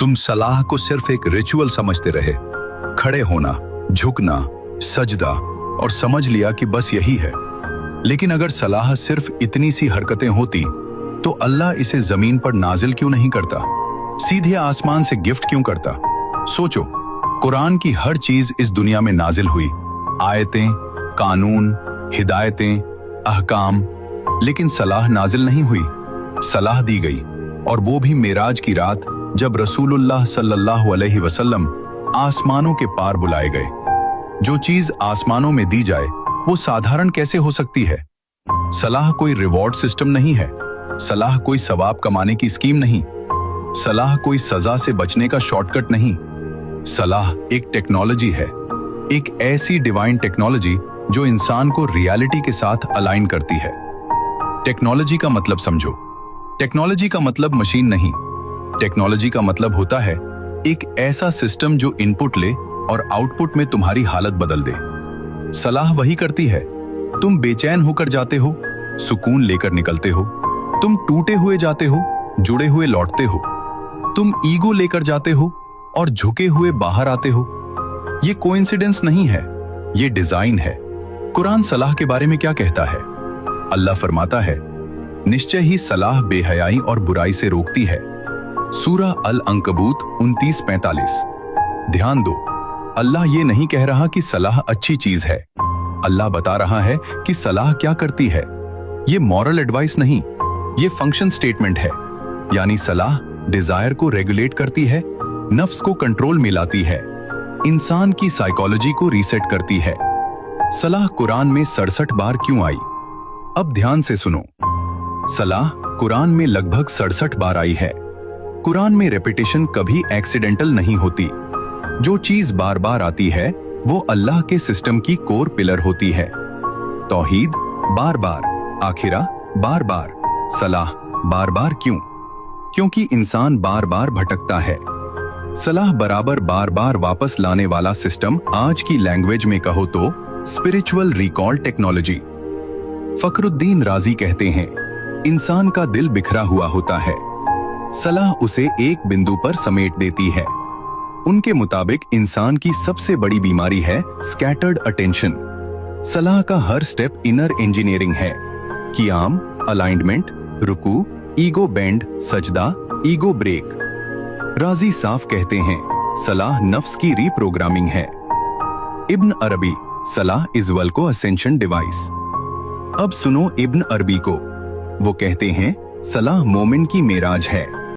तुम सलाह को सिर्फ एक रिचुअल समझते रहे, खड़े होना, झुकना, सजदा, और समझ लिया कि बस यही है। लेकिन अगर सलाह सिर्फ इतनी सी हरकतें होती तो अल्लाह इसे जमीन पर नाजिल क्यों नहीं करता, सीधे आसमान से गिफ्ट क्यों करता? सोचो, कुरान की हर चीज इस दुनिया में नाजिल हुई, आयतें, कानून, हिदायतें, अहकाम, लेकिन सलाह नाजिल नहीं हुई। सलाह दी गई, और वो भी मेराज की रात, जब रसूलुल्लाह सल्लल्लाहु अलैहि वसल्लम आसमानों के पार बुलाए गए। जो चीज आसमानों में दी जाए वो साधारण कैसे हो सकती है? सलाह कोई रिवॉर्ड सिस्टम नहीं है, सलाह कोई सवाब कमाने की स्कीम नहीं, सलाह कोई सजा से बचने का शॉर्टकट नहीं। सलाह एक टेक्नोलॉजी है, एक ऐसी डिवाइन टेक्नोलॉजी जो इंसान को रियलिटी के साथ अलाइन करती है। टेक्नोलॉजी का मतलब समझो। टेक्नोलॉजी का मतलब मशीन नहीं, टेक्नोलॉजी का मतलब होता है एक ऐसा सिस्टम जो इनपुट ले और आउटपुट में तुम्हारी हालत बदल दे। सलाह वही करती है। तुम बेचैन होकर जाते हो, सुकून लेकर निकलते हो। तुम टूटे हुए जाते हो, जुड़े हुए लौटते हो। तुम ईगो लेकर जाते हो और झुके हुए बाहर आते हो। ये कोइंसिडेंस नहीं है, ये डिजाइन है। कुरान सलाह के बारे में क्या कहता है? अल्लाह फरमाता है, निश्चय ही सलाह बेहयाई और बुराई से रोकती है। सूरह अल-अंकबूत 29:45। ध्यान दो, अल्लाह ये नहीं कह रहा कि सलाह अच्छी चीज है। अल्लाह बता रहा है कि सलाह क्या करती है। ये मॉरल एडवाइस नहीं, ये फंक्शन स्टेटमेंट है। यानी सलाह डिजायर को रेगुलेट करती है, नफ्स को कंट्रोल में लाती है, इंसान की साइकोलॉजी को रीसेट करती है। सलाह कुरान में 67 बार क्यों आई? अब ध्यान से सुनो। सलाह कुरान में लगभग 67 बार आई है। कुरान में रेपिटेशन कभी एक्सीडेंटल नहीं होती। जो चीज बार बार आती है वो अल्लाह के सिस्टम की कोर पिलर होती है। तौहीद बार बार, आखिरा बार बार, सलाह बार बार। क्यों? क्योंकि इंसान बार बार भटकता है। सलाह बराबर बार बार वापस लाने वाला सिस्टम, आज की लैंग्वेज में कहो तो स्पिरिचुअल रिकॉल टेक्नोलॉजी। फखरुद्दीन राजी कहते हैं, इंसान का दिल बिखरा हुआ होता है, सलाह उसे एक बिंदु पर समेट देती है। उनके मुताबिक इंसान की सबसे बड़ी बीमारी है स्कैटर्ड अटेंशन। सलाह का हर स्टेप इनर इंजीनियरिंग है। क़ियाम, अलाइनमेंट, रुकू, ईगो बेंड, सजदा, ईगो ब्रेक। राजी साफ कहते हैं, सलाह नफ्स की रीप्रोग्रामिंग है। इब्न अरबी, सलाह इज वेल को असेंशन डिवाइस। अब सुनो इब्न अरबी को। वो कहते हैं, सलाह मोमिन की मेराज है।